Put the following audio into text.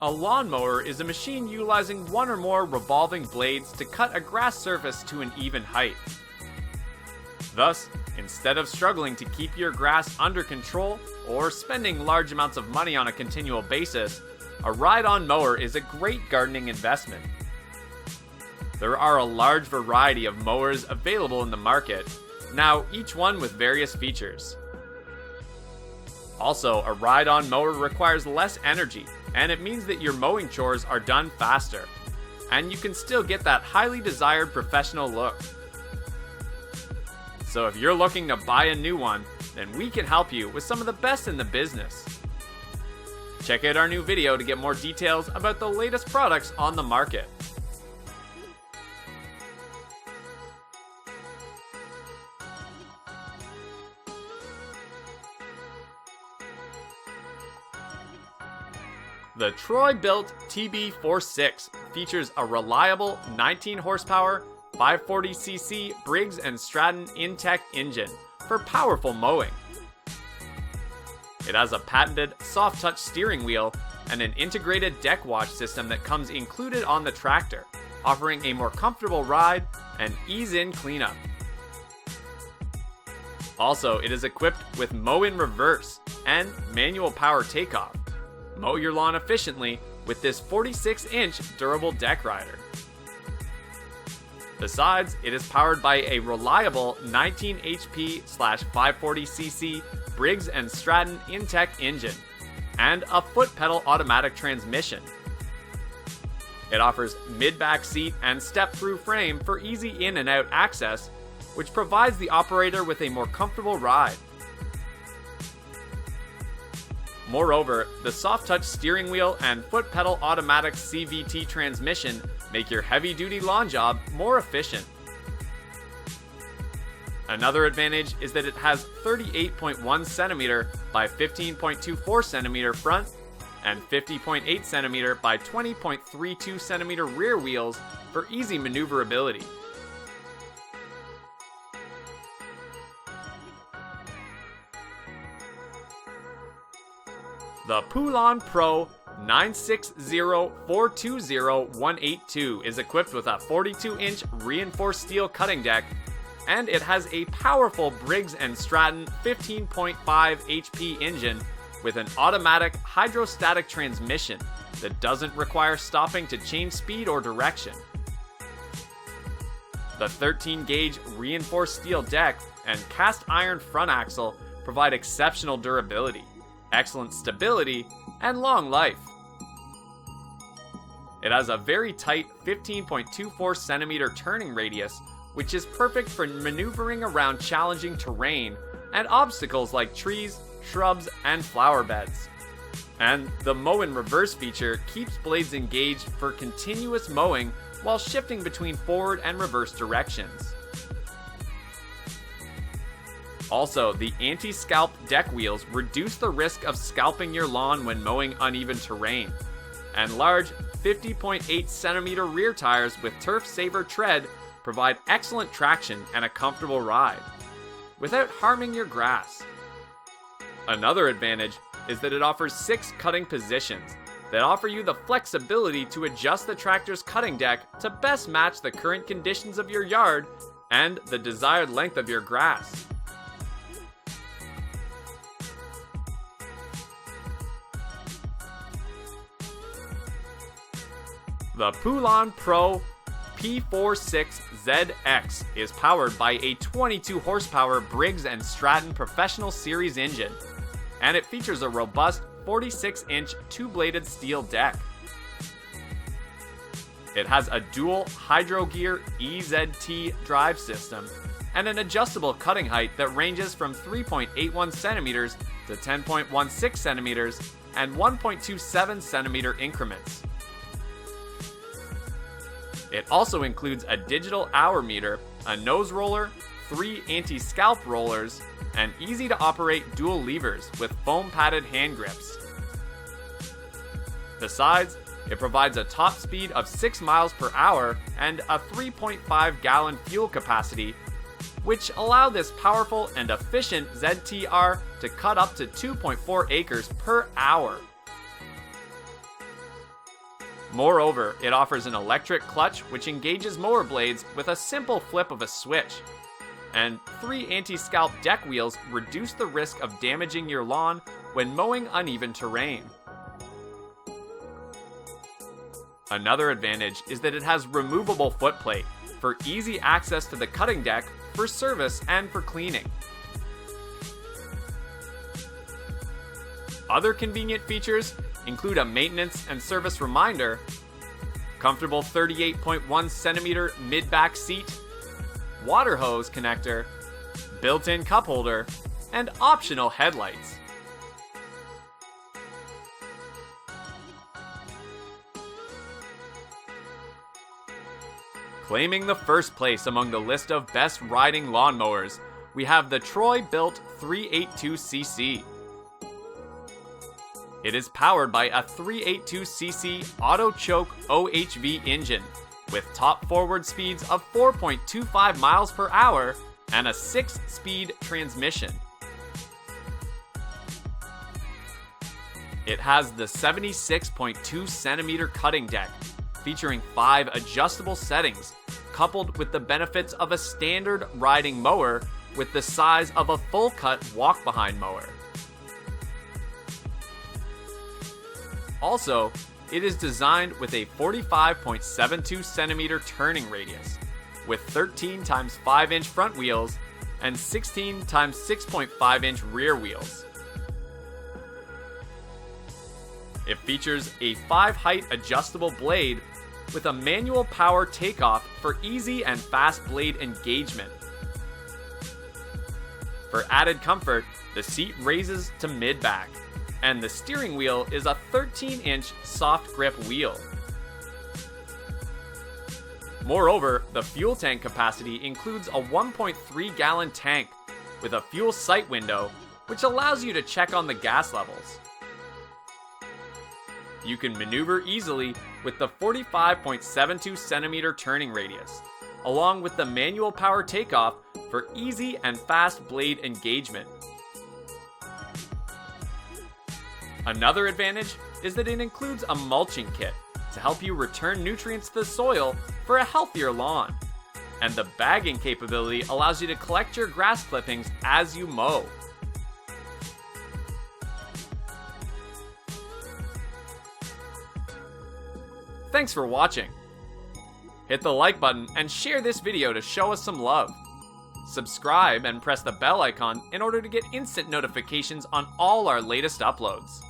A lawnmower is a machine utilizing one or more revolving blades to cut a grass surface to an even height. Thus, instead of struggling to keep your grass under control or spending large amounts of money on a continual basis, a ride-on mower is a great gardening investment. There are a large variety of mowers available in the market, now each one with various features. Also, a ride-on mower requires less energy, and it means that your mowing chores are done faster, and you can still get that highly desired professional look. So if you're looking to buy a new one, then we can help you with some of the best in the business. Check out our new video to get more details about the latest products on the market. The TroyBilt TB6 features a reliable 19 horsepower, 540cc Briggs & Stratton Intech engine for powerful mowing. It has a patented soft touch steering wheel and an integrated deck wash system that comes included on the tractor, offering a more comfortable ride and ease-in cleanup. Also, it is equipped with mow in reverse and manual power takeoff. Mow your lawn efficiently with this 46-inch durable deck rider. Besides, it is powered by a reliable 19 HP/540cc Briggs & Stratton Intech engine and a foot pedal automatic transmission. It offers mid-back seat and step-through frame for easy in and out access, which provides the operator with a more comfortable ride. Moreover, the soft-touch steering wheel and foot pedal automatic CVT transmission make your heavy-duty lawn job more efficient. Another advantage is that it has 38.1 cm by 15.24 cm front and 50.8 cm by 20.32 cm rear wheels for easy maneuverability. The Poulan Pro 960420182 is equipped with a 42-inch reinforced steel cutting deck, and it has a powerful Briggs & Stratton 15.5 HP engine with an automatic hydrostatic transmission that doesn't require stopping to change speed or direction. The 13-gauge reinforced steel deck and cast iron front axle provide exceptional durability, excellent stability, and long life. It has a very tight 15.24 centimeter turning radius, which is perfect for maneuvering around challenging terrain and obstacles like trees, shrubs, and flower beds. And the mow in reverse feature keeps blades engaged for continuous mowing while shifting between forward and reverse directions. Also, the anti-scalp deck wheels reduce the risk of scalping your lawn when mowing uneven terrain, and large 50.8 centimeter rear tires with Turf Saver tread provide excellent traction and a comfortable ride, without harming your grass. Another advantage is that it offers 6 cutting positions that offer you the flexibility to adjust the tractor's cutting deck to best match the current conditions of your yard and the desired length of your grass. The Poulan Pro P46ZX is powered by a 22 horsepower Briggs & Stratton Professional Series engine, and it features a robust 46-inch two-bladed steel deck. It has a dual Hydro Gear EZT drive system and an adjustable cutting height that ranges from 3.81 centimeters to 10.16 centimeters and 1.27 centimeter increments. It also includes a digital hour meter, a nose roller, 3 anti-scalp rollers, and easy-to-operate dual levers with foam-padded hand grips. Besides, it provides a top speed of 6 miles per hour and a 3.5-gallon fuel capacity, which allow this powerful and efficient ZTR to cut up to 2.4 acres per hour. Moreover, it offers an electric clutch which engages mower blades with a simple flip of a switch. And 3 anti-scalp deck wheels reduce the risk of damaging your lawn when mowing uneven terrain. Another advantage is that it has removable footplate for easy access to the cutting deck for service and for cleaning. Other convenient features include a maintenance and service reminder, comfortable 38.1 centimeter mid-back seat, water hose connector, built-in cup holder, and optional headlights. Claiming the first place among the list of best riding lawnmowers, we have the TroyBilt 382cc. It is powered by a 382cc auto-choke OHV engine with top forward speeds of 4.25 miles per hour and a 6-speed transmission. It has the 76.2 centimeter cutting deck, featuring 5 adjustable settings, coupled with the benefits of a standard riding mower with the size of a full-cut walk-behind mower. Also, it is designed with a 45.72 centimeter turning radius, with 13 x 5-inch front wheels and 16 x 6.5-inch rear wheels. It features a 5-height adjustable blade with a manual power takeoff for easy and fast blade engagement. For added comfort, the seat raises to mid-back, and the steering wheel is a 13-inch soft grip wheel. Moreover, the fuel tank capacity includes a 1.3-gallon tank with a fuel sight window, which allows you to check on the gas levels. You can maneuver easily with the 45.72 centimeter turning radius, along with the manual power takeoff for easy and fast blade engagement. Another advantage is that it includes a mulching kit to help you return nutrients to the soil for a healthier lawn. And the bagging capability allows you to collect your grass clippings as you mow. Thanks for watching. Hit the like button and share this video to show us some love. Subscribe and press the bell icon in order to get instant notifications on all our latest uploads.